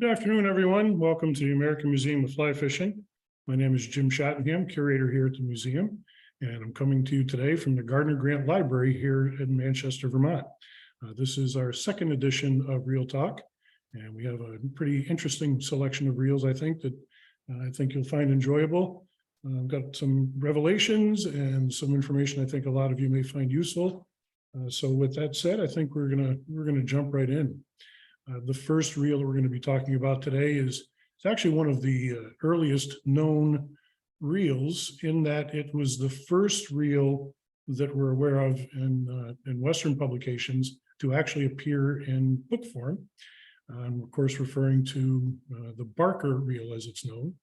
Good afternoon, everyone. Welcome to the American Museum of Fly Fishing. My name is Jim Schottenham, curator here at the museum, and I'm coming to you today from the Gardner Grant Library here in Manchester, Vermont. This is our second edition of Reel Talk, and we have a pretty interesting selection of reels, I think, that you'll find enjoyable. I've got some revelations and some information I think a lot of you may find useful. So with that said, I think we're gonna jump right in. The first reel that we're going to be talking about today is it's actually one of the earliest known reels, in that it was the first reel that we're aware of in Western publications to actually appear in book form. I'm of course referring to the Barker reel, as it's known.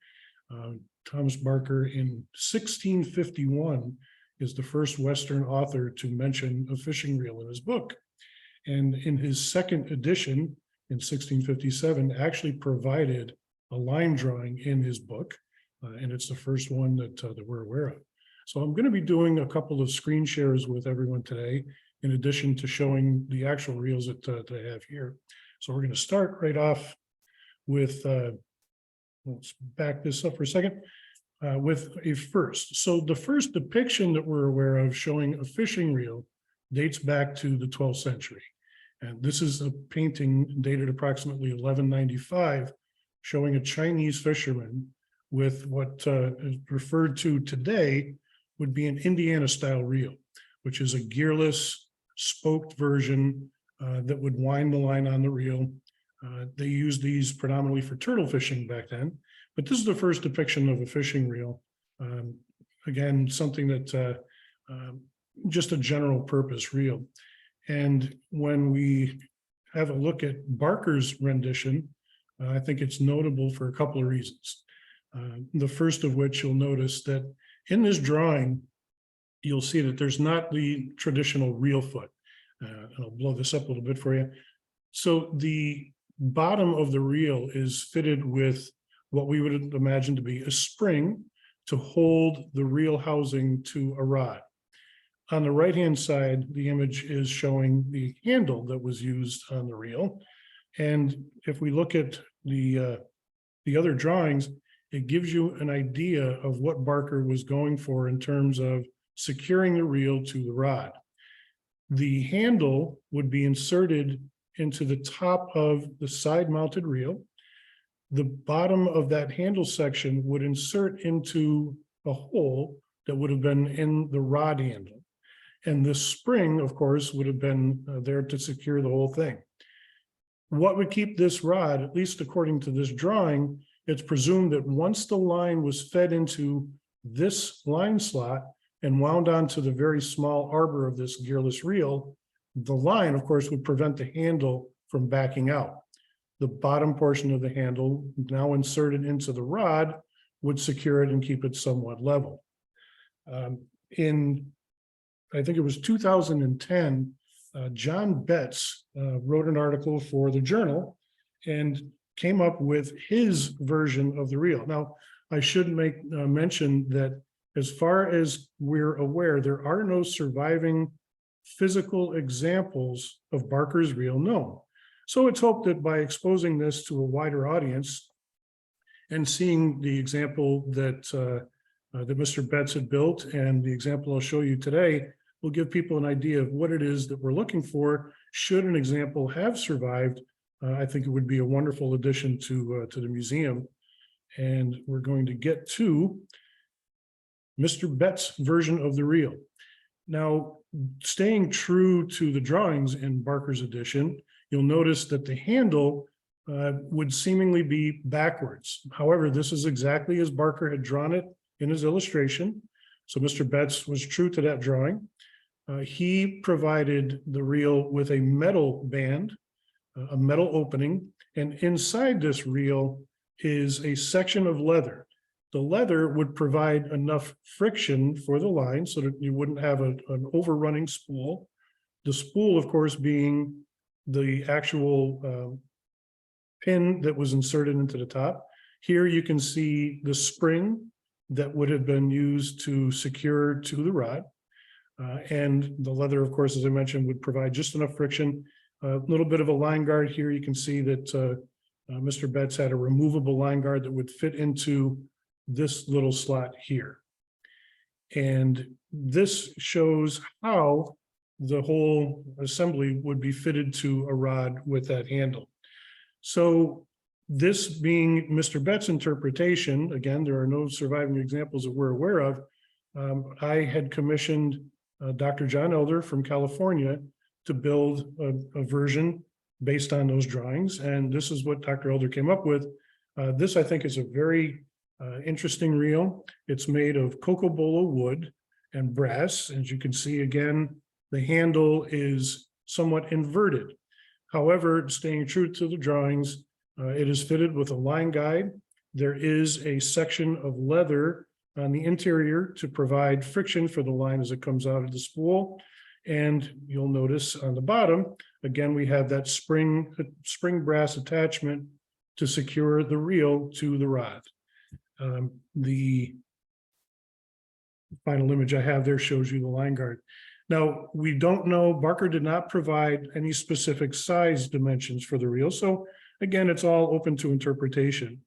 Thomas Barker in 1651 is the first Western author to mention a fishing reel in his book. And in his second edition, in 1657, actually provided a line drawing in his book, and it's the first one that we're aware of. So I'm going to be doing a couple of screen shares with everyone today, in addition to showing the actual reels that I have here. So we're going to start right off with, let's back this up for a second, with a first. So the first depiction that we're aware of showing a fishing reel dates back to the 12th century. And this is a painting dated approximately 1195, showing a Chinese fisherman with what is referred to today would be an Indiana-style reel, which is a gearless, spoked version that would wind the line on the reel. They used these predominantly for turtle fishing back then, but this is the first depiction of a fishing reel. Again, something that just a general purpose reel. And when we have a look at Barker's rendition, I think it's notable for a couple of reasons. The first of which, you'll notice that in this drawing, you'll see that there's not the traditional reel foot. And I'll blow this up a little bit for you. So the bottom of the reel is fitted with what we would imagine to be a spring to hold the reel housing to a rod. On the right-hand side, the image is showing the handle that was used on the reel. And if we look at the other drawings, it gives you an idea of what Barker was going for in terms of securing the reel to the rod. The handle would be inserted into the top of the side-mounted reel. The bottom of that handle section would insert into a hole that would have been in the rod handle. And the spring, of course, would have been there to secure the whole thing. What would keep this rod, at least according to this drawing, it's presumed that once the line was fed into this line slot and wound onto the very small arbor of this gearless reel, the line, of course, would prevent the handle from backing out. The bottom portion of the handle, now inserted into the rod, would secure it and keep it somewhat level. I think it was 2010, John Betts wrote an article for the journal and came up with his version of the reel. Now, I should make mention that as far as we're aware, there are no surviving physical examples of Barker's reel known. So it's hoped that by exposing this to a wider audience and seeing the example that Mr. Betts had built and the example I'll show you today will give people an idea of what it is that we're looking for. Should an example have survived, I think it would be a wonderful addition to the museum. And we're going to get to Mr. Betts' version of the reel. Now, staying true to the drawings in Barker's edition, you'll notice that the handle would seemingly be backwards. However, this is exactly as Barker had drawn it in his illustration. So Mr. Betts was true to that drawing. He provided the reel with a metal band, a metal opening, and inside this reel is a section of leather. The leather would provide enough friction for the line so that you wouldn't have an overrunning spool. The spool, of course, being the actual pin that was inserted into the top. Here you can see the spring that would have been used to secure to the rod. And the leather, of course, as I mentioned, would provide just enough friction. A little bit of a line guard here. You can see that Mr. Betts had a removable line guard that would fit into this little slot here. And this shows how the whole assembly would be fitted to a rod with that handle. So this being Mr. Betts' interpretation, again, there are no surviving examples that we're aware of. I had commissioned Dr. John Elder from California to build a version based on those drawings. And this is what Dr. Elder came up with. This, I think, is a very interesting reel. It's made of cocobolo wood and brass. As you can see, again, the handle is somewhat inverted. However, staying true to the drawings, it is fitted with a line guide. There is a section of leather on the interior to provide friction for the line as it comes out of the spool. And you'll notice on the bottom, again, we have that spring brass attachment to secure the reel to the rod. The final image I have there shows you the line guard. Now, we don't know, Barker did not provide any specific size dimensions for the reel. So again, it's all open to interpretation.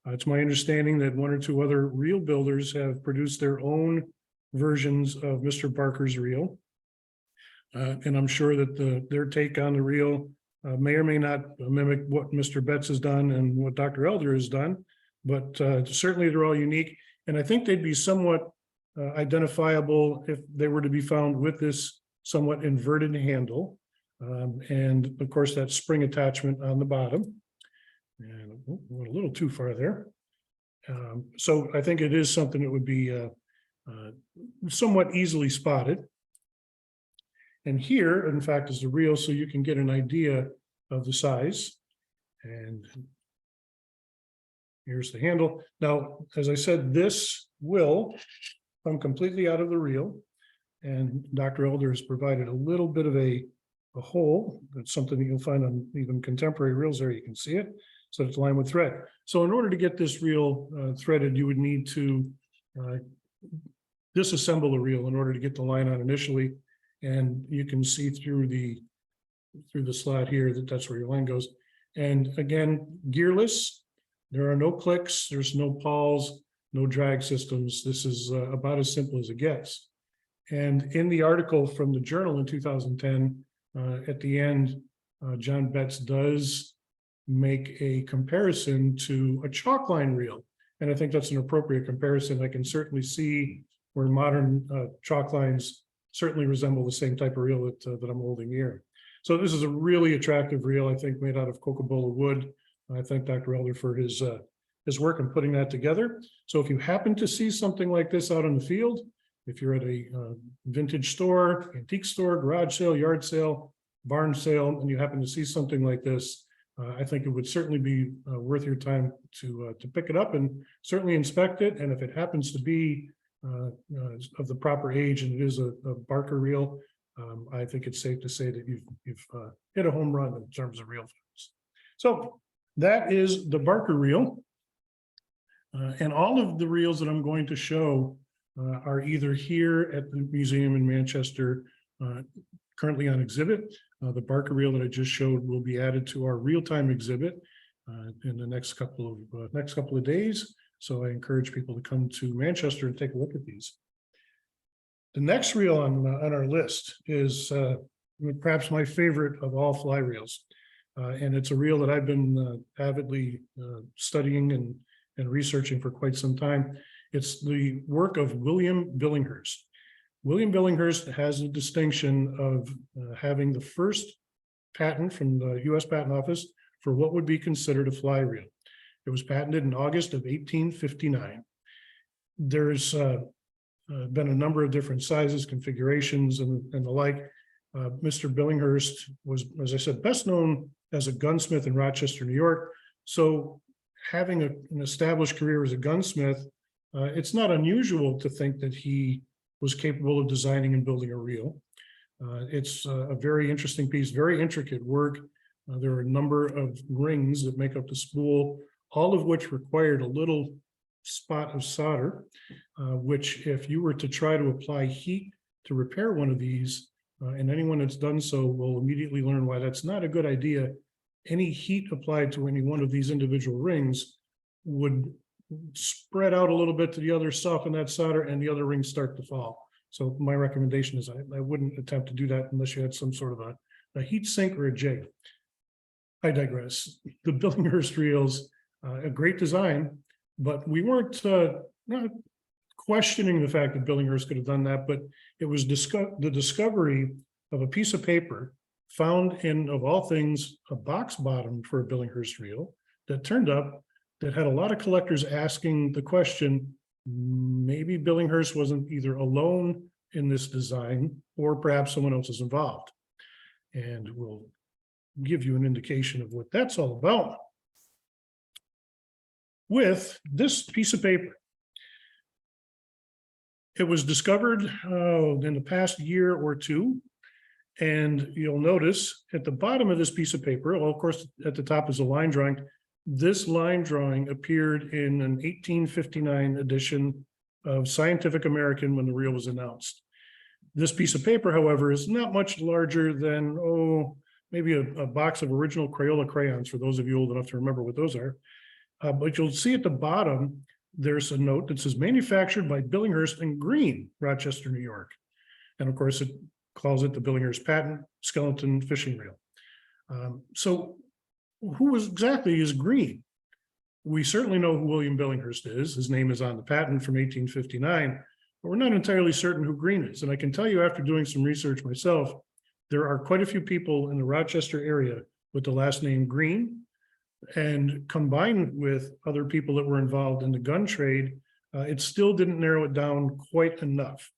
It's my understanding that one or two other reel builders have produced their own versions of Mr. Barker's reel. And I'm sure that their take on the reel may or may not mimic what Mr. Betts has done and what Dr. Elder has done, but certainly they're all unique. And I think they'd be somewhat identifiable if they were to be found with this somewhat inverted handle. And of course, that spring attachment on the bottom. And went a little too far there. So I think it is something that would be somewhat easily spotted. And here, in fact, is the reel, so you can get an idea of the size. And here's the handle. Now, as I said, this will come completely out of the reel. And Dr. Elder has provided a little bit of a hole. That's something you can find on even contemporary reels there. You can see it. So it's lined with thread. So in order to get this reel threaded, you would need to disassemble the reel in order to get the line on initially. And you can see through the slot here that that's where your line goes. And again, gearless, there are no clicks, there's no pawls, no drag systems. This is about as simple as it gets. And in the article from the journal in 2010, at the end, John Betts does make a comparison to a chalk line reel. And I think that's an appropriate comparison. I can certainly see where modern chalk lines certainly resemble the same type of reel that I'm holding here. So this is a really attractive reel, I think, made out of cocobolo wood. I thank Dr. Elder for his work in putting that together. So if you happen to see something like this out in the field, if you're at a vintage store, antique store, garage sale, yard sale, barn sale, and you happen to see something like this, I think it would certainly be worth your time to pick it up and certainly inspect it. And if it happens to be of the proper age and it is a Barker reel, I think it's safe to say that you've hit a home run in terms of reel films. So that is the Barker reel. And all of the reels that I'm going to show are either here at the museum in Manchester, currently on exhibit. The Barker reel that I just showed will be added to our real-time exhibit in the next couple of days. So I encourage people to come to Manchester and take a look at these. The next reel on our list is perhaps my favorite of all fly reels. And it's a reel that I've been avidly studying and researching for quite some time. It's the work of William Billinghurst. William Billinghurst has the distinction of having the first patent from the U.S. Patent Office for what would be considered a fly reel. It was patented in August of 1859. There's been a number of different sizes, configurations, and the like. Mr. Billinghurst was, as I said, best known as a gunsmith in Rochester, New York. So having an established career as a gunsmith, it's not unusual to think that he was capable of designing and building a reel. It's a very interesting piece, very intricate work. There are a number of rings that make up the spool, all of which required a little spot of solder, which if you were to try to apply heat to repair one of these, and anyone that's done so will immediately learn why that's not a good idea. any heat applied to any one of these individual rings would spread out a little bit to the other, soften that solder, and the other rings start to fall. So my recommendation is I wouldn't attempt to do that unless you had some sort of a heat sink or a jig. I digress. The Billinghurst reels, a great design, but we weren't not questioning the fact that Billinghurst could have done that, but it was the discovery of a piece of paper found in, of all things, a box bottom for a Billinghurst reel that turned up that had a lot of collectors asking the question, maybe Billinghurst wasn't either alone in this design or perhaps someone else is involved. And we'll give you an indication of what that's all about with this piece of paper. It was discovered in the past year or two. And you'll notice at the bottom of this piece of paper, well, of course, at the top is a line drawing. This line drawing appeared in an 1859 edition of Scientific American when the reel was announced. This piece of paper, however, is not much larger than, maybe a box of original Crayola crayons, for those of you old enough to remember what those are. But you'll see at the bottom, there's a note that says manufactured by Billinghurst in Green, Rochester, New York. And of course, it calls it the Billinghurst patent skeleton fishing reel. So who exactly is Green? We certainly know who William Billinghurst is. His name is on the patent from 1859, but we're not entirely certain who Green is. And I can tell you after doing some research myself, there are quite a few people in the Rochester area with the last name Green, and combined with other people that were involved in the gun trade, it still didn't narrow it down quite enough.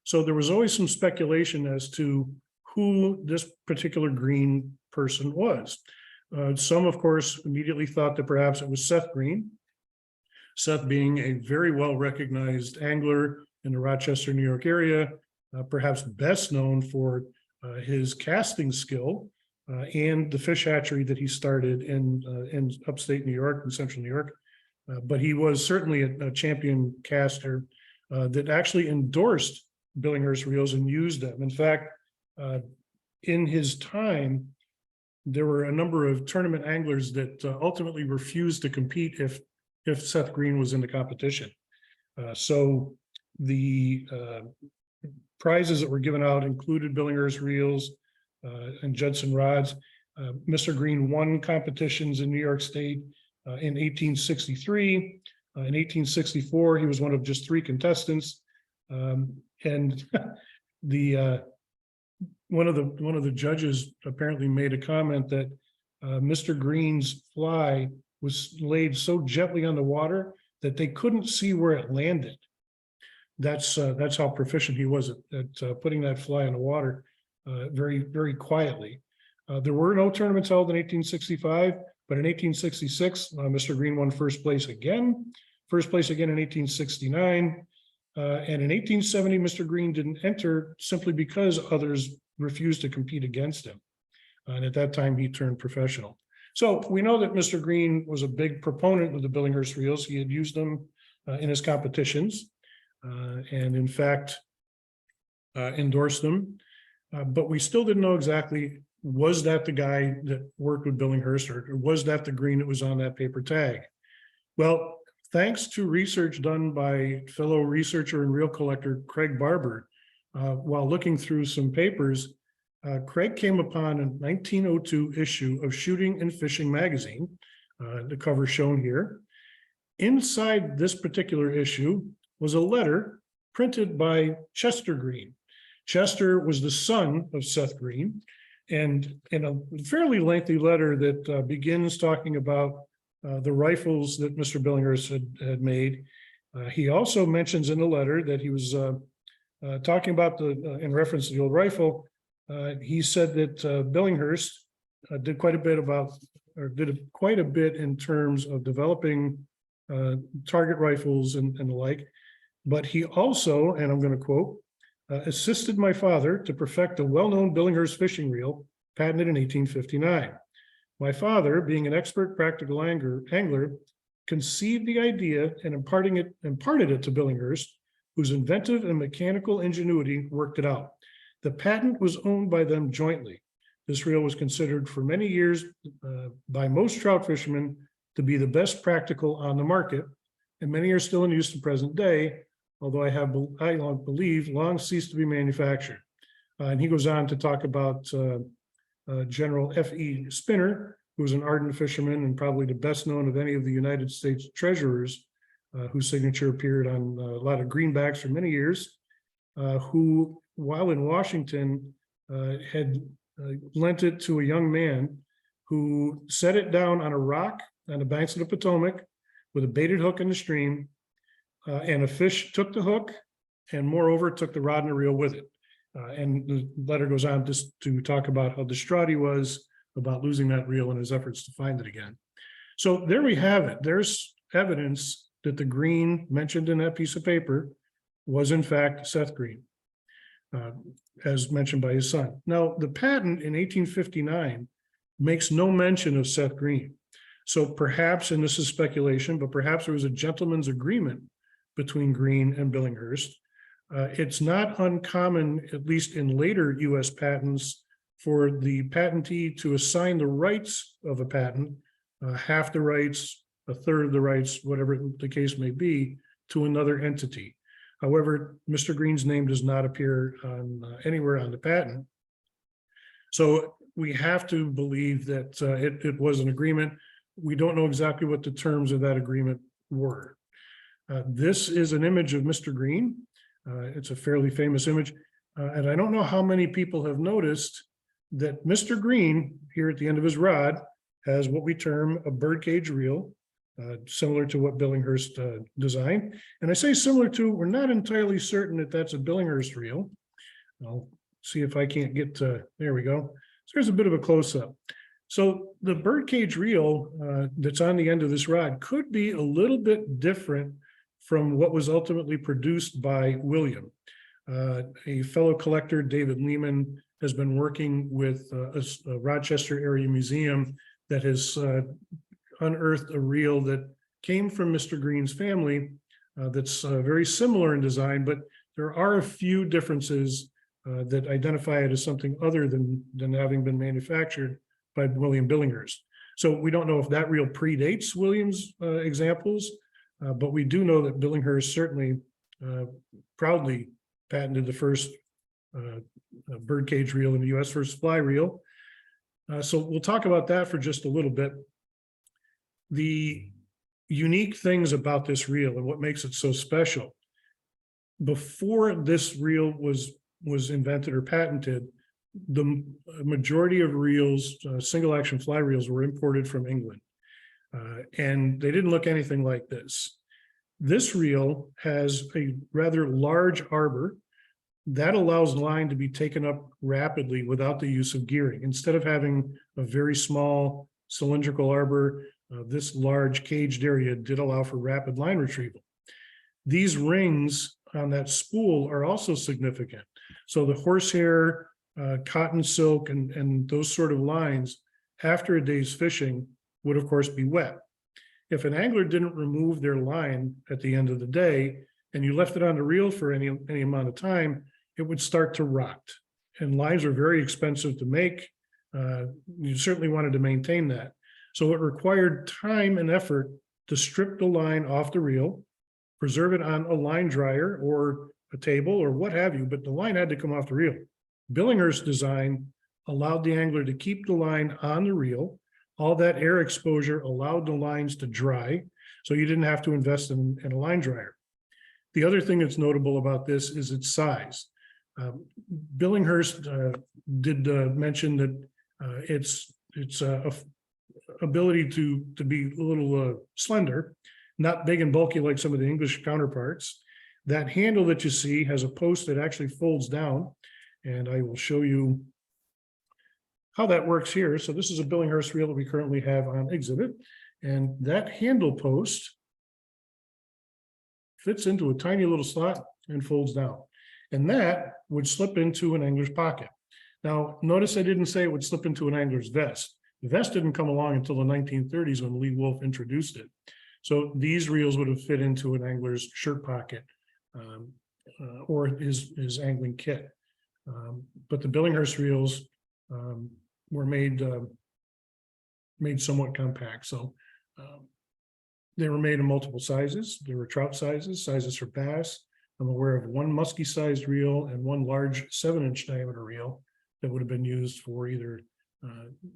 So there was always some speculation as to who this particular Green person was. Some, of course, immediately thought that perhaps it was Seth Green. Seth being a very well-recognized angler in the Rochester, New York area, perhaps best known for his casting skill and the fish hatchery that he started in upstate New York and central New York. But he was certainly a champion caster that actually endorsed Billinghurst reels and used them. In fact, in his time, there were a number of tournament anglers that ultimately refused to compete if Seth Green was in the competition. So the prizes that were given out included Billinghurst reels and Judson rods. Mr. Green won competitions in New York State in 1863. In 1864, he was one of just 3 contestants. And the one of the judges apparently made a comment that Mr. Green's fly was laid so gently on the water that they couldn't see where it landed. That's how proficient he was at putting that fly in the water very, very quietly. There were no tournaments held in 1865, but in 1866, Mr. Green won first place again in 1869. And in 1870, Mr. Green didn't enter simply because others refused to compete against him. And at that time, he turned professional. So we know that Mr. Green was a big proponent of the Billinghurst reels. He had used them in his competitions and in fact, endorsed them. But we still didn't know exactly, was that the guy that worked with Billinghurst, or was that the Green that was on that paper tag? Well, thanks to research done by fellow researcher and reel collector Craig Barber, while looking through some papers, Craig came upon a 1902 issue of Shooting and Fishing magazine, the cover shown here. Inside this particular issue was a letter printed by Chester Green. Chester was the son of Seth Green, and in a fairly lengthy letter that begins talking about the rifles that Mr. Billinghurst had made. He also mentions in the letter that he was talking about in reference to the old rifle. He said that Billinghurst did quite a bit in terms of developing target rifles and the like. But he also, and I'm going to quote, assisted my father to perfect a well-known Billinghurst fishing reel patented in 1859. My father, being an expert practical angler, conceived the idea and imparted it to Billinghurst, whose inventive and mechanical ingenuity worked it out. The patent was owned by them jointly. this reel was considered for many years by most trout fishermen to be the best practical on the market, and many are still in use to present day, although I believe long ceased to be manufactured. And he goes on to talk about General F.E. Spinner, who was an ardent fisherman and probably the best known of any of the United States treasurers, whose signature appeared on a lot of greenbacks for many years, who, while in Washington, had lent it to a young man who set it down on a rock on the banks of the Potomac with a baited hook in the stream, and a fish took the hook and moreover took the rod and the reel with it. And the letter goes on just to talk about how distraught he was about losing that reel in his efforts to find it again. So there we have it. There's evidence that the green mentioned in that piece of paper was in fact Seth Green, as mentioned by his son. Now, the patent in 1859 makes no mention of Seth Green. So perhaps, and this is speculation, but perhaps there was a gentleman's agreement between Green and Billinghurst. It's not uncommon, at least in later US patents, for the patentee to assign the rights of a patent, half the rights, a third of the rights, whatever the case may be, to another entity. However, Mr. Green's name does not appear on anywhere on the patent. So we have to believe that it was an agreement. We don't know exactly what the terms of that agreement were. This is an image of Mr. Green. It's a fairly famous image. And I don't know how many people have noticed that Mr. Green, here at the end of his rod, has what we term a birdcage reel, similar to what Billinghurst designed. And I say similar to, we're not entirely certain that that's a Billinghurst reel. I'll see if I can't get to, there we go. So here's a bit of a close-up. So the birdcage reel that's on the end of this rod could be a little bit different from what was ultimately produced by William. A fellow collector, David Lehman, has been working with a Rochester area museum that has unearthed a reel that came from Mr. Green's family that's very similar in design, but there are a few differences that identify it as something other than having been manufactured by William Billinghurst. So we don't know if that reel predates William's examples, but we do know that Billinghurst certainly proudly patented the first birdcage reel in the U.S., first fly reel. So we'll talk about that for just a little bit. The unique things about this reel and what makes it so special. Before this reel was invented or patented, the majority of reels, single action fly reels, were imported from England. And they didn't look anything like this. This reel has a rather large arbor that allows line to be taken up rapidly without the use of gearing. Instead of having a very small cylindrical arbor, this large caged area did allow for rapid line retrieval. These rings on that spool are also significant. So the horsehair, cotton silk, and those sort of lines after a day's fishing would of course be wet. If an angler didn't remove their line at the end of the day and you left it on the reel for any amount of time, it would start to rot. And lines are very expensive to make. You certainly wanted to maintain that. So it required time and effort to strip the line off the reel, preserve it on a line dryer or a table or what have you, but the line had to come off the reel. Billinghurst's design allowed the angler to keep the line on the reel. All that air exposure allowed the lines to dry, so you didn't have to invest in a line dryer. The other thing that's notable about this is its size. Billinghurst did mention that its ability to be a little slender, not big and bulky like some of the English counterparts. That handle that you see has a post that actually folds down, and I will show you how that works here. So this is a Billinghurst reel that we currently have on exhibit, and that handle post fits into a tiny little slot and folds down, and that would slip into an angler's pocket. Now, notice I didn't say it would slip into an angler's vest. The vest didn't come along until the 1930s when Lee Wolf introduced it. So these reels would have fit into an angler's shirt pocket or his angling kit. But the Billinghurst reels were made somewhat compact. So they were made in multiple sizes. There were trout sizes for bass. I'm aware of one musky-sized reel and one large 7-inch diameter reel that would have been used for either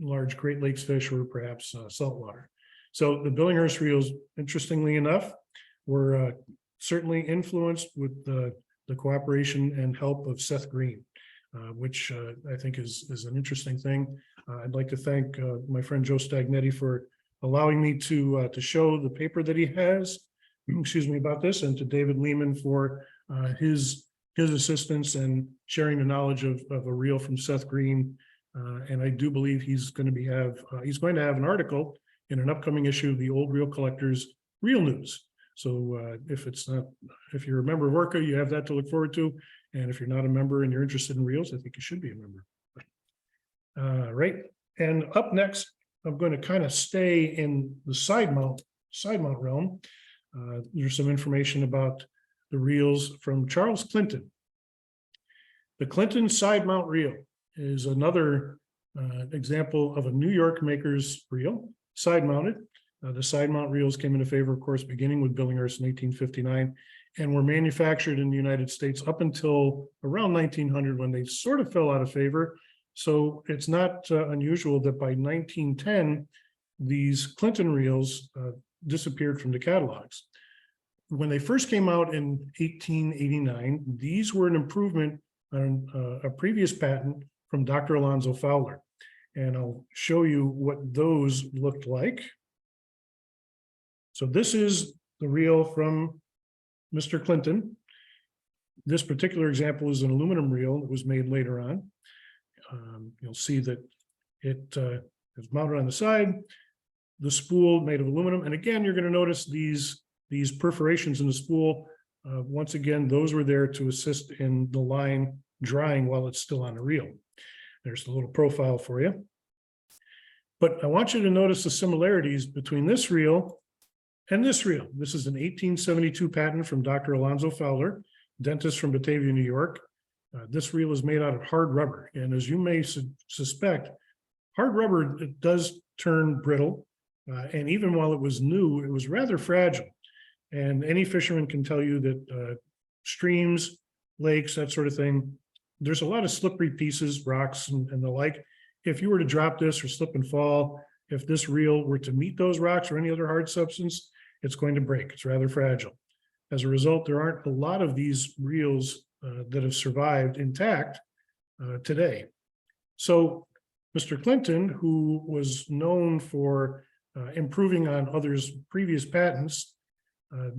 large Great Lakes fish or perhaps saltwater. So the Billinghurst reels, interestingly enough, were certainly influenced with the cooperation and help of Seth Green, which I think is an interesting thing. I'd like to thank my friend Joe Stagnetti for allowing me to show the paper that he has, excuse me, about this, and to David Lehman for his assistance and sharing the knowledge of a reel from Seth Green. And I do believe he's going to have an article in an upcoming issue of the Old Reel Collectors Reel News. So if you're a member of ORCA, you have that to look forward to. And if you're not a member and you're interested in reels, I think you should be a member. Right. And up next, I'm going to kind of stay in the side mount realm. There's some information about the reels from Charles Clinton. The Clinton side mount reel is another example of a New York maker's reel, side mounted. The side mount reels came into favor, of course, beginning with Billinghurst in 1859, and were manufactured in the United States up until around 1900, when they sort of fell out of favor. So it's not unusual that by 1910, these Clinton reels disappeared from the catalogs. When they first came out in 1889, these were an improvement on a previous patent from Dr. Alonzo Fowler. And I'll show you what those looked like. So this is the reel from Mr. Clinton. This particular example is an aluminum reel that was made later on. You'll see that it is mounted on the side, the spool made of aluminum. And again, you're going to notice these perforations in the spool. Once again, those were there to assist in the line drying while it's still on the reel. There's the little profile for you. But I want you to notice the similarities between this reel and this reel. This is an 1872 patent from Dr. Alonzo Fowler, dentist from Batavia, New York. This reel is made out of hard rubber. And as you may suspect, hard rubber, it does turn brittle. And even while it was new, it was rather fragile. And any fisherman can tell you that streams, lakes, that sort of thing, there's a lot of slippery pieces, rocks and the like. If you were to drop this or slip and fall, if this reel were to meet those rocks or any other hard substance, it's going to break. It's rather fragile. As a result, there aren't a lot of these reels that have survived intact today. So Mr. Clinton, who was known for improving on others' previous patents,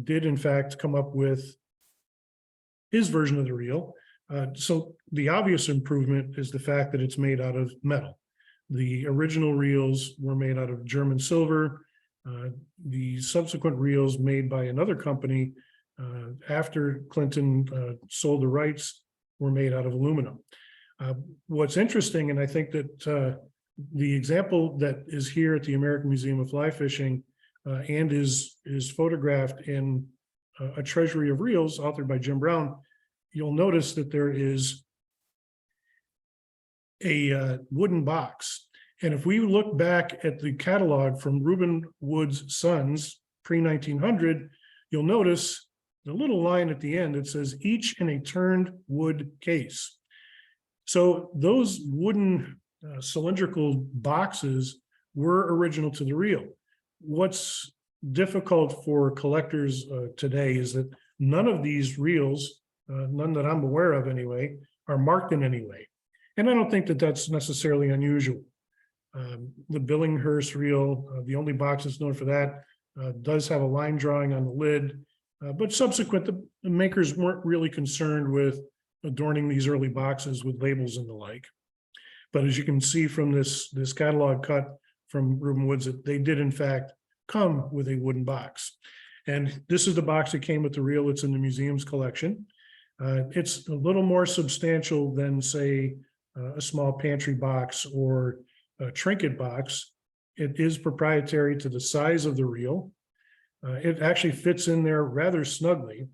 did in fact come up with his version of the reel. So the obvious improvement is the fact that it's made out of metal. The original reels were made out of German silver. The subsequent reels made by another company after Clinton sold the rights were made out of aluminum. What's interesting, and I think that the example that is here at the American Museum of Fly Fishing and is photographed in A Treasury of Reels, authored by Jim Brown, you'll notice that there is a wooden box. And if we look back at the catalog from Reuben Wood's Sons, pre-1900, you'll notice the little line at the end that says, each in a turned wood case. So those wooden cylindrical boxes were original to the reel. What's difficult for collectors today is that none of these reels, none that I'm aware of anyway, are marked in any way. And I don't think that that's necessarily unusual. The Billinghurst reel, the only box that's known for that, does have a line drawing on the lid, but subsequent, the makers weren't really concerned with adorning these early boxes with labels and the like. But as you can see from this catalog cut from Reuben Woods, they did in fact come with a wooden box. And this is the box that came with the reel. It's in the museum's collection. It's a little more substantial than, say, a small pantry box or a trinket box. It is proprietary to the size of the reel. It actually fits in there rather snugly,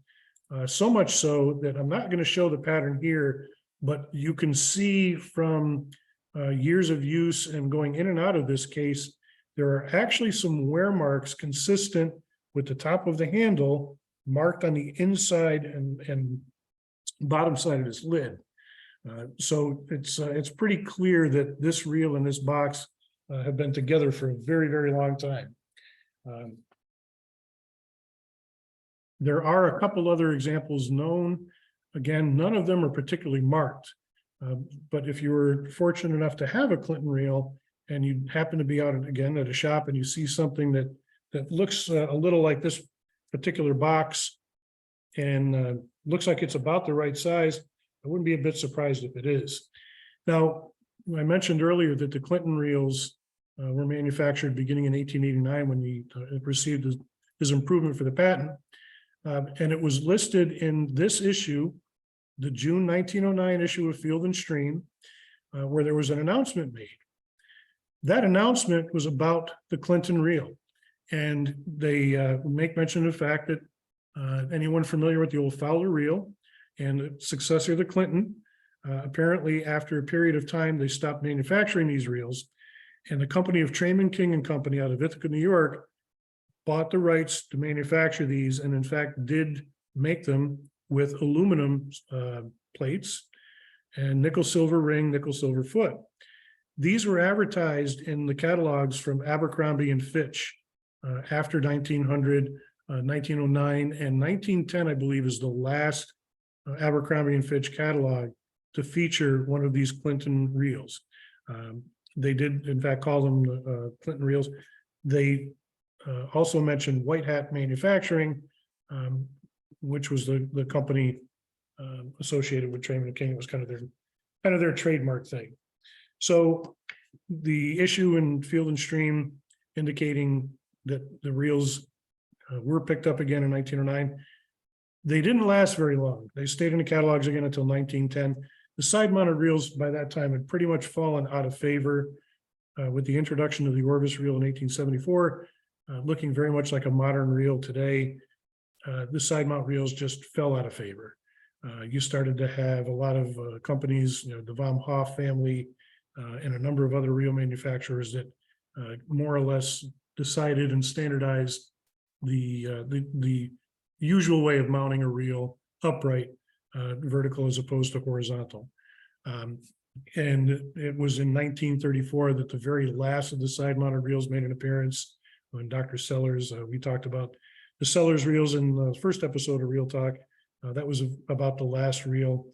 so much so that I'm not going to show the pattern here, but you can see from years of use and going in and out of this case, there are actually some wear marks consistent with the top of the handle marked on the inside and bottom side of this lid. So it's pretty clear that this reel and this box have been together for a very, very long time. There are a couple other examples known. Again, none of them are particularly marked. But if you were fortunate enough to have a Clinton reel and you happen to be out again at a shop and you see something that looks a little like this particular box and looks like it's about the right size, I wouldn't be a bit surprised if it is. Now, I mentioned earlier that the Clinton reels were manufactured beginning in 1889 when he received his improvement for the patent. And it was listed in this issue, the June 1909 issue of Field and Stream, where there was an announcement made. That announcement was about the Clinton reel. And they make mention of the fact that anyone familiar with the old Fowler reel and the successor, the Clinton, apparently after a period of time, they stopped manufacturing these reels. And the company of Treman, King and Company out of Ithaca, New York, bought the rights to manufacture these and in fact did make them with aluminum plates and nickel silver ring, nickel silver foot. These were advertised in the catalogs from Abercrombie and Fitch after 1900, 1909, and 1910, I believe, is the last Abercrombie and Fitch catalog to feature one of these Clinton reels. They did, in fact, call them Clinton reels. They also mentioned White Hat Manufacturing, which was the company associated with Treman and King. It was kind of their trademark thing. So the issue in Field and Stream indicating that the reels were picked up again in 1909. They didn't last very long. They stayed in the catalogs again until 1910. The side-mounted reels by that time had pretty much fallen out of favor with the introduction of the Orvis reel in 1874, looking very much like a modern reel today. The side mount reels just fell out of favor. You started to have a lot of companies, the Vom Hoff family, and a number of other reel manufacturers that more or less decided and standardized the usual way of mounting a reel upright, vertical as opposed to horizontal. And it was in 1934 that the very last of the side-mounted reels made an appearance. When Dr. Sellers, we talked about the Sellers reels in the first episode of Reel Talk. That was about the last reel,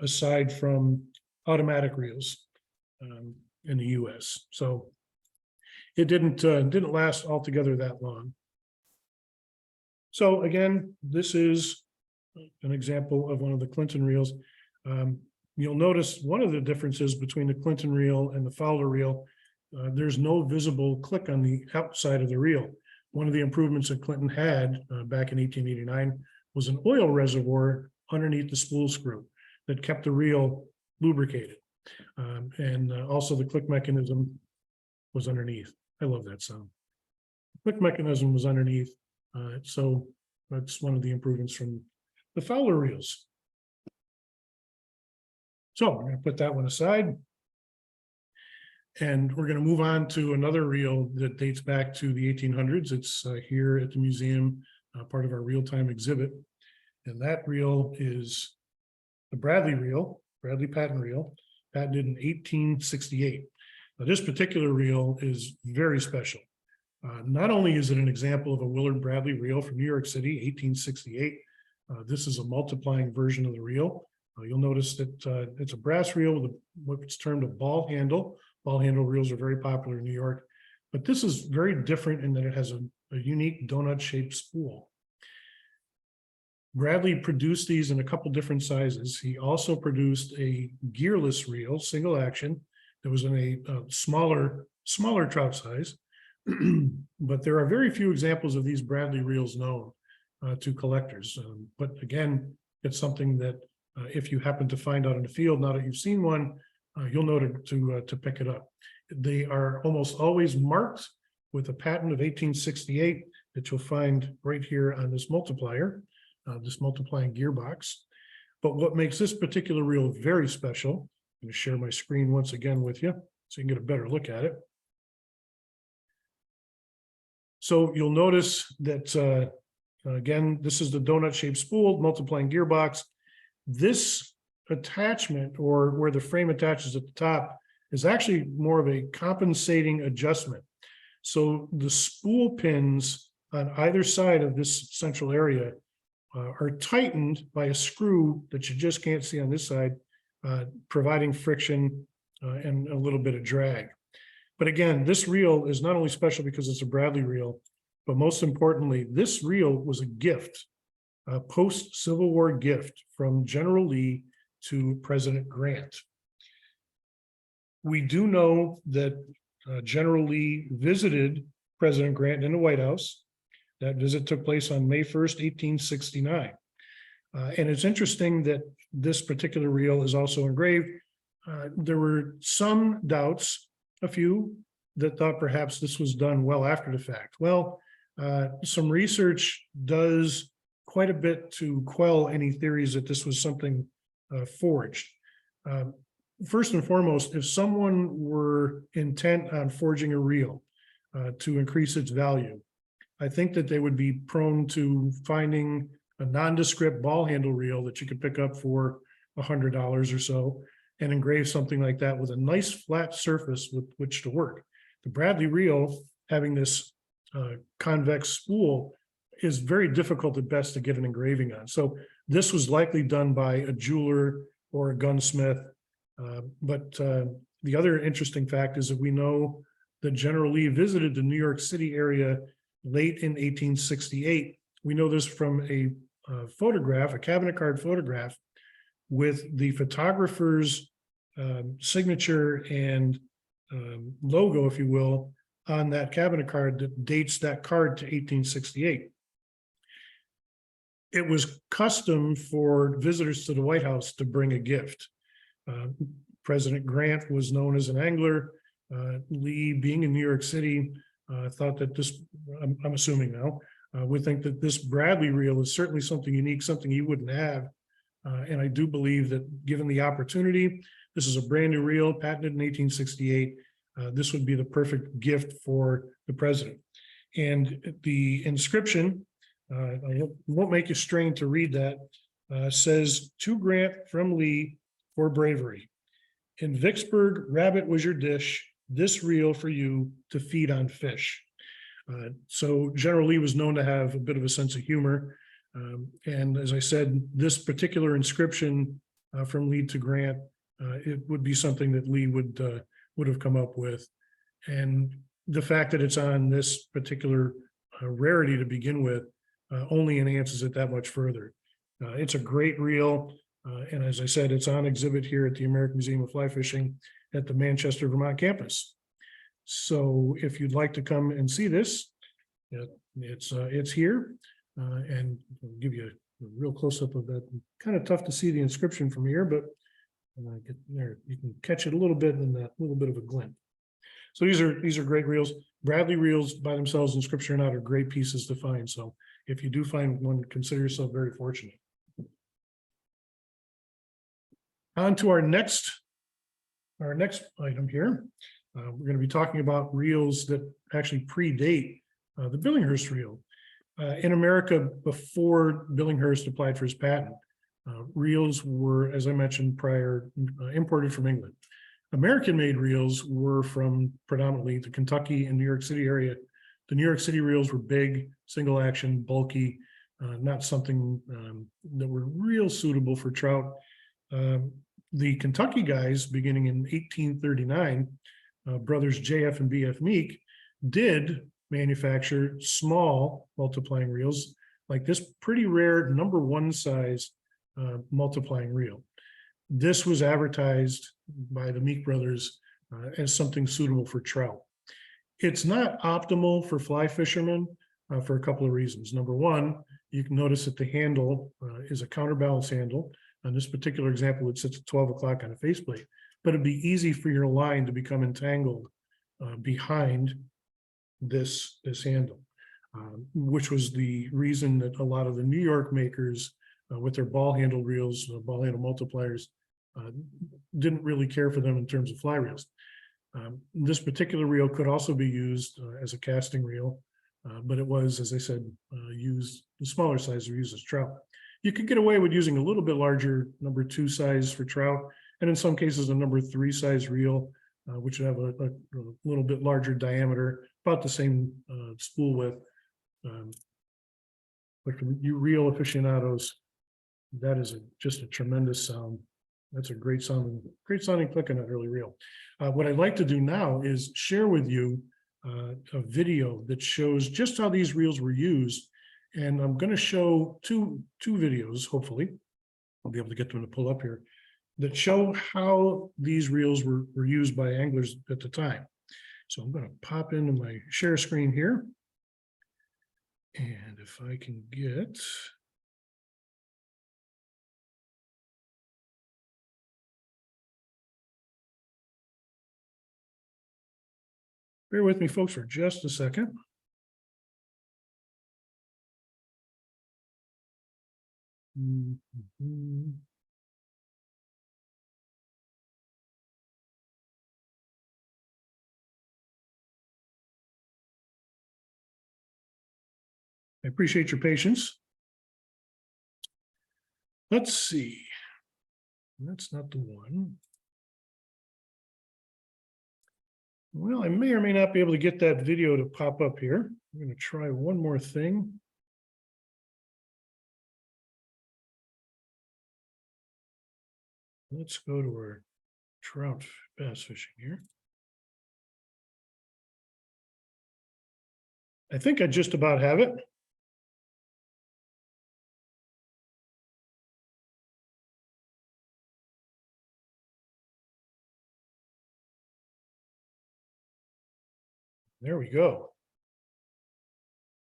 aside from automatic reels in the U.S. So it didn't last altogether that long. So again, this is an example of one of the Clinton reels. You'll notice one of the differences between the Clinton reel and the Fowler reel. There's no visible click on the outside of the reel. One of the improvements that Clinton had back in 1889 was an oil reservoir underneath the spool screw that kept the reel lubricated. And also the click mechanism was underneath. I love that sound. The click mechanism was underneath. So that's one of the improvements from the Fowler reels. So we're going to put that one aside. And we're going to move on to another reel that dates back to the 1800s. It's here at the museum, part of our real-time exhibit. And that reel is the Bradley reel, Bradley patent reel, patented in 1868. Now, this particular reel is very special. Not only is it an example of a Willard Bradley reel from New York City, 1868, this is a multiplying version of the reel. You'll notice that it's a brass reel with what's termed a ball handle. Ball handle reels are very popular in New York, but this is very different in that it has a unique donut-shaped spool. Bradley produced these in a couple different sizes. He also produced a gearless reel, single action, that was in a smaller trout size. But there are very few examples of these Bradley reels known to collectors. But again, it's something that if you happen to find out in the field, now that you've seen one, you'll know to pick it up. They are almost always marked with a patent of 1868 that you'll find right here on this multiplier, this multiplying gearbox. But what makes this particular reel very special going to share my screen once again with you so you can get a better look at it. So you'll notice that, again, this is the donut-shaped spool multiplying gearbox. This attachment, or where the frame attaches at the top, is actually more of a compensating adjustment. So the spool pins on either side of this central area are tightened by a screw that you just can't see on this side, providing friction and a little bit of drag. But again, this reel is not only special because it's a Bradley reel, but most importantly, this reel was a gift, a post-Civil War gift from General Lee to President Grant. We do know that General Lee visited President Grant in the White House. That visit took place on May 1st, 1869. And it's interesting that this particular reel is also engraved. There were some doubts, a few, that thought perhaps this was done well after the fact. Well, some research does quite a bit to quell any theories that this was something forged. First and foremost, if someone were intent on forging a reel to increase its value, I think that they would be prone to finding a nondescript ball handle reel that you could pick up for $100 or so and engrave something like that with a nice flat surface with which to work. The Bradley reel, having this convex spool, is very difficult at best to get an engraving on. So this was likely done by a jeweler or a gunsmith. But the other interesting fact is that we know that General Lee visited the New York City area late in 1868. We know this from a photograph, a cabinet card photograph, with the photographer's signature and logo, if you will, on that cabinet card that dates that card to 1868. It was custom for visitors to the White House to bring a gift. President Grant was known as an angler. Lee, being in New York City, thought that this, I'm assuming now, would think that this Bradley reel is certainly something unique, something he wouldn't have. And I do believe that given the opportunity, this is a brand new reel, patented in 1868. This would be the perfect gift for the president. And the inscription, I won't make you strain to read that, says, "To Grant from Lee for bravery. In Vicksburg, rabbit was your dish, this reel for you to feed on fish." So General Lee was known to have a bit of a sense of humor. And as I said, this particular inscription from Lee to Grant, it would be something that Lee would have come up with. And the fact that it's on this particular rarity to begin with only enhances it that much further. It's a great reel. And as I said, it's on exhibit here at the American Museum of Fly Fishing at the Manchester, Vermont campus. So if you'd like to come and see this, it's here. And I'll give you a real close-up of that. Kind of tough to see the inscription from here, but get there, you can catch it a little bit in that little bit of a glint. So these are great reels. Bradley reels by themselves, in scripture or not, are great pieces to find. So if you do find one, consider yourself very fortunate. On to our next item here. We're going to be talking about reels that actually predate the Billinghurst reel. In America, before Billinghurst applied for his patent, reels were, as I mentioned prior, imported from England. American-made reels were from predominantly the Kentucky and New York City area. The New York City reels were big, single action, bulky, not something that were real suitable for trout. The Kentucky guys, beginning in 1839, brothers JF and BF Meek, did manufacture small multiplying reels like this pretty rare #1 size multiplying reel. This was advertised by the Meek brothers as something suitable for trout. It's not optimal for fly fishermen for a couple of reasons. #1, you can notice that the handle is a counterbalance handle. On this particular example, it sits at 12 o'clock on a faceplate, but it'd be easy for your line to become entangled behind this handle, which was the reason that a lot of the New York makers with their ball handle reels, ball handle multipliers, didn't really care for them in terms of fly reels. This particular reel could also be used as a casting reel, but it was, as I said, used the smaller size used as trout. You could get away with using a little bit larger number 2 size for trout, and in some cases a number 3 size reel, which would have a little bit larger diameter, about the same spool width. But for you reel aficionados, that is just a tremendous sound. That's a great sounding click on that early reel. What I'd like to do now is share with you a video that shows just how these reels were used. And I'm going to show two videos, hopefully. I'll be able to get them to pull up here, that show how these reels were used by anglers at the time. So I'm going to pop into my share screen here. And if I can get... Bear with me, folks, for just a second. I appreciate your patience. Let's see. That's not the one. Well, I may or may not be able to get that video to pop up here. I'm going to try one more thing. Let's go to our trout bass fishing here. I think I just about have it. There we go.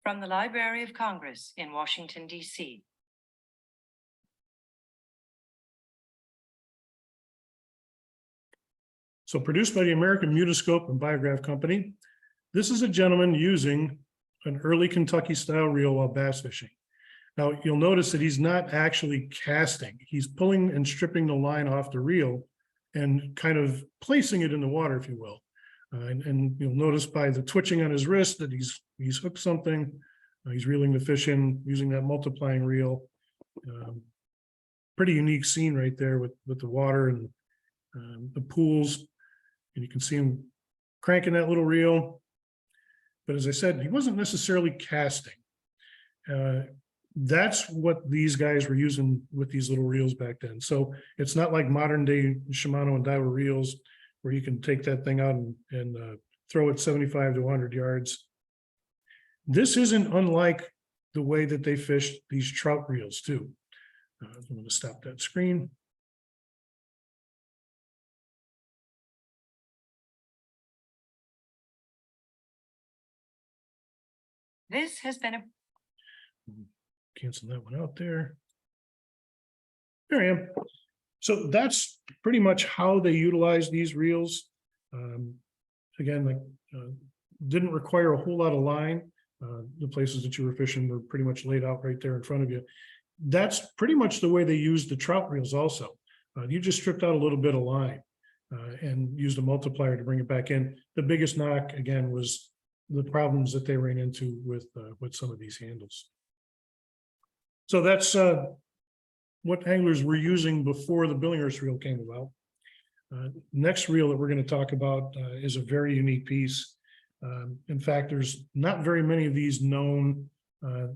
From the Library of Congress in Washington, D.C. So produced by the American Mutoscope and Biograph Company. This is a gentleman using an early Kentucky style reel while bass fishing. Now you'll notice that he's not actually casting. He's pulling and stripping the line off the reel and kind of placing it in the water, if you will. And you'll notice by the twitching on his wrist that he's hooked something. He's reeling the fish in using that multiplying reel. Pretty unique scene right there with the water and the pools. And you can see him cranking that little reel. But as I said, he wasn't necessarily casting. That's what these guys were using with these little reels back then. So it's not like modern day Shimano and Daiwa reels where you can take that thing out and throw it 75 to 100 yards. This isn't unlike the way that they fished these trout reels too. I'm going to stop that screen. This has been a... Cancel that one out there. There I am. So that's pretty much how they utilize these reels. Again, didn't require a whole lot of line. The places that you were fishing were pretty much laid out right there in front of you. That's pretty much the way they used the trout reels also. You just stripped out a little bit of line and used a multiplier to bring it back in. The biggest knock, again, was the problems that they ran into with some of these handles. So that's what anglers were using before the Billinghurst reel came about. Next reel that we're going to talk about is a very unique piece. In fact, there's not very many of these known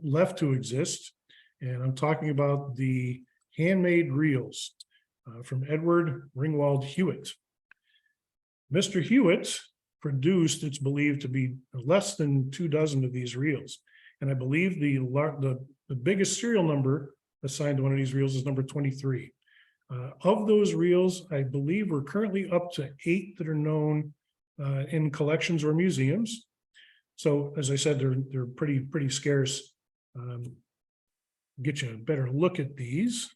left to exist. And I'm talking about the handmade reels from Edward Ringwald Hewitt. Mr. Hewitt produced, it's believed to be less than 24 of these reels. And I believe the biggest serial number assigned to one of these reels is number 23. Of those reels, I believe we're currently up to 8 that are known in collections or museums. So as I said, they're pretty scarce. Get you a better look at these.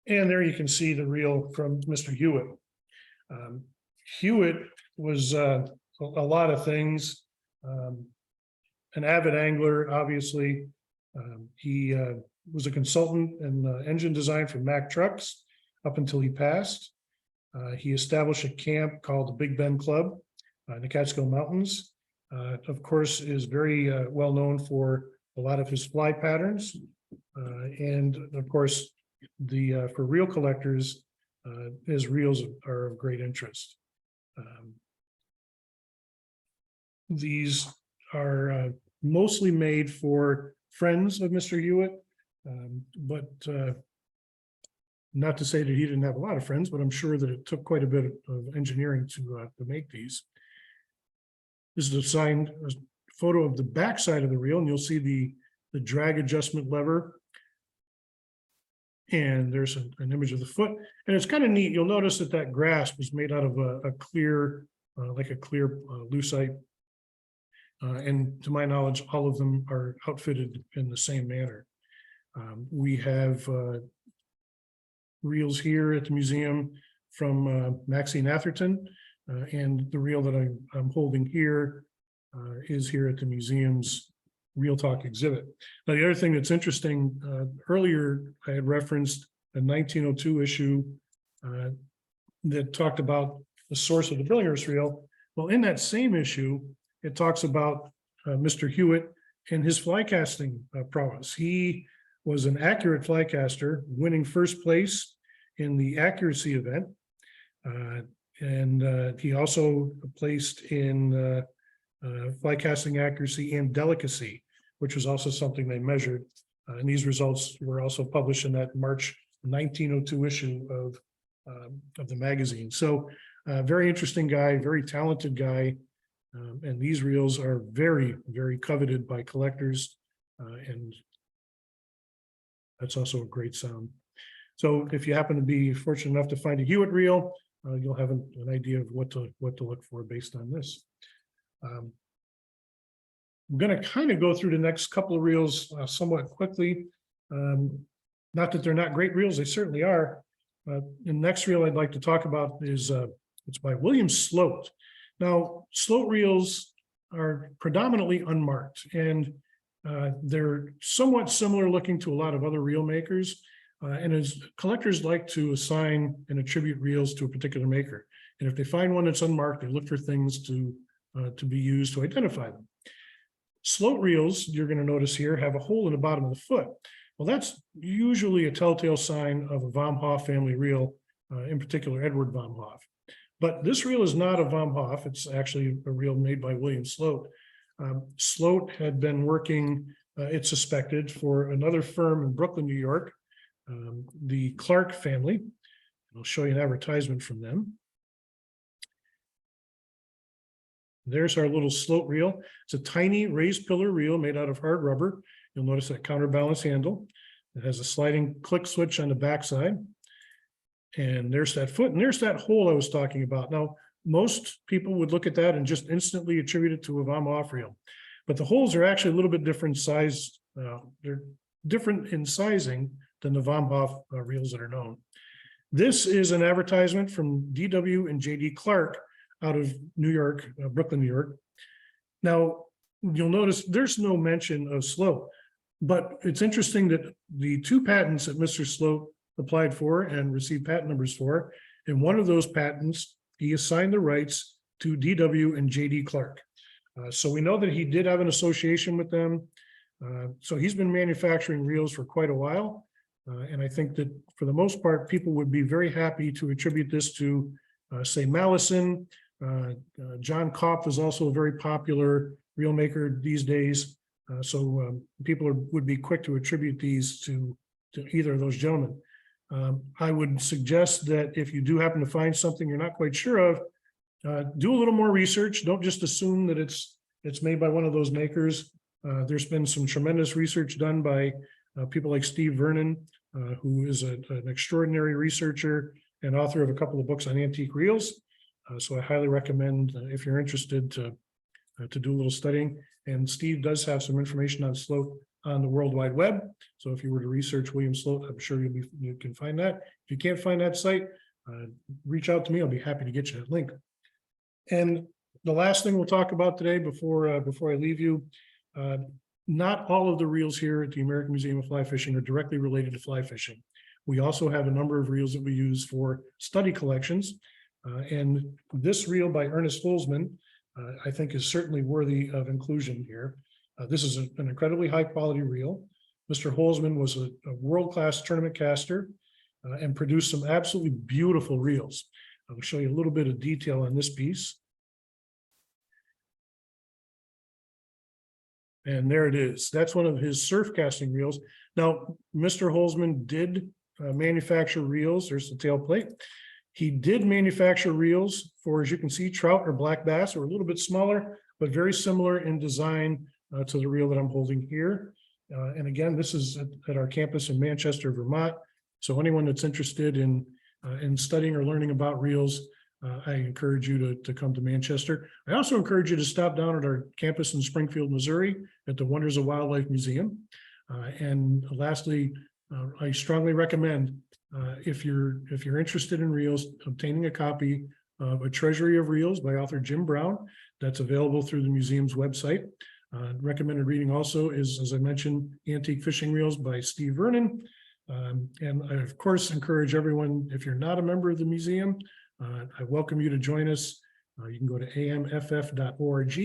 And there you can see the reel from Mr. Hewitt. Hewitt was a lot of things. An avid angler, obviously, He was a consultant in engine design for Mack trucks up until he passed. He established a camp called the Big Bend Club in the Catskill Mountains. Of course, is very well known for a lot of his fly patterns. And of course, for reel collectors, his reels are of great interest. These are mostly made for friends of Mr. Hewitt, but not to say that he didn't have a lot of friends, but I'm sure that it took quite a bit of engineering to make these. This is a photo of the back side of the reel, and you'll see the drag adjustment lever. And there's an image of the foot, and it's kind of neat. You'll notice that grasp was made out of a clear, like a clear lucite. And to my knowledge, all of them are outfitted in the same manner. We have reels here at the museum from Maxine Atherton, and the reel that I'm holding here is here at the museum's Reel Talk exhibit. Now, the other thing that's interesting, earlier I had referenced a 1902 issue that talked about the source of the Billinghurst reel. Well, in that same issue, it talks about Mr. Hewitt and his fly casting prowess. He was an accurate fly caster, winning first place in the accuracy event. And he also placed in fly casting accuracy and delicacy, which was also something they measured. And these results were also published in that March 1902 issue of the magazine. So very interesting guy, very talented guy. And these reels are very, very coveted by collectors. And that's also a great sound. So if you happen to be fortunate enough to find a Hewitt reel, you'll have an idea of what to look for based on this. I'm going to kind of go through the next couple of reels somewhat quickly. Not that they're not great reels, they certainly are. The next reel I'd like to talk about is it's by William Slote. Now, Slote reels are predominantly unmarked, and they're somewhat similar looking to a lot of other reel makers. And as collectors like to assign and attribute reels to a particular maker. And if they find one that's unmarked, they look for things to be used to identify them. Slote reels, you're going to notice here, have a hole in the bottom of the foot. Well, that's usually a telltale sign of a Vom Hoff family reel, in particular Edward Vom Hoff. But this reel is not a Vom Hoff. It's actually a reel made by William Slote. Slote had been working, it's suspected, for another firm in Brooklyn, New York, the Clark family. I'll show you an advertisement from them. There's our little Slote reel. It's a tiny raised pillar reel made out of hard rubber. You'll notice that counterbalance handle. It has a sliding click switch on the backside. And there's that foot, and there's that hole I was talking about. Now, most people would look at that and just instantly attribute it to a Vom Hoff reel. But the holes are actually a little bit different size. They're different in sizing than the Vom Hoff reels that are known. This is an advertisement from DW and JD Clark out of New York, Brooklyn, New York. Now, you'll notice there's no mention of Slote, but it's interesting that the two patents that Mr. Slote applied for and received patent numbers for, in one of those patents, he assigned the rights to DW and JD Clark. So we know that he did have an association with them. So he's been manufacturing reels for quite a while. And I think that for the most part, people would be very happy to attribute this to, say, Mallison. John Kopp is also a very popular reel maker these days. So people would be quick to attribute these to either of those gentlemen. I would suggest that if you do happen to find something you're not quite sure of, do a little more research. Don't just assume that it's made by one of those makers. There's been some tremendous research done by people like Steve Vernon, who is an extraordinary researcher and author of a couple of books on antique reels. So I highly recommend, if you're interested, to do a little studying. And Steve does have some information on Slote on the World Wide Web. So if you were to research William Slote, I'm sure you can find that. If you can't find that site, reach out to me. I'll be happy to get you that link. And the last thing we'll talk about today before I leave you, not all of the reels here at the American Museum of Fly Fishing are directly related to fly fishing. We also have a number of reels that we use for study collections. And this reel by Ernest Holzmann, I think is certainly worthy of inclusion here. This is an incredibly high quality reel. Mr. Holzmann was a world-class tournament caster and produced some absolutely beautiful reels. I'll show you a little bit of detail on this piece. And there it is. That's one of his surf casting reels. Now, Mr. Holzmann did manufacture reels. There's the tail plate. He did manufacture reels for, as you can see, trout or black bass, or a little bit smaller, but very similar in design to the reel that I'm holding here. And again, this is at our campus in Manchester, Vermont. So anyone that's interested in studying or learning about reels, I encourage you to come to Manchester. I also encourage you to stop down at our campus in Springfield, Missouri, at the Wonders of Wildlife Museum. And lastly, I strongly recommend if you're interested in reels, obtaining a copy of A Treasury of Reels by author Jim Brown. That's available through the museum's website. Recommended reading also is, as I mentioned, Antique Fishing Reels by Steve Vernon. And I, of course, encourage everyone, if you're not a member of the museum, I welcome you to join us. You can go to amff.org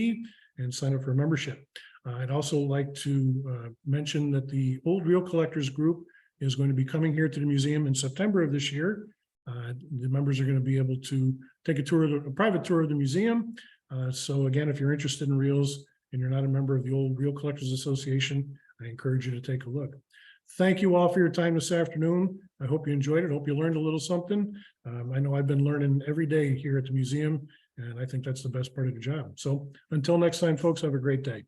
and sign up for a membership. I'd also like to mention that the Old Reel Collectors Group is going to be coming here to the museum in September of this year. The members are going to be able to take a private tour of the museum. So again, if you're interested in reels and you're not a member of the Old Reel Collectors Association, I encourage you to take a look. Thank you all for your time this afternoon. I hope you enjoyed it. I hope you learned a little something. I know I've been learning every day here at the museum, and I think that's the best part of the job. So until next time, folks, have a great day.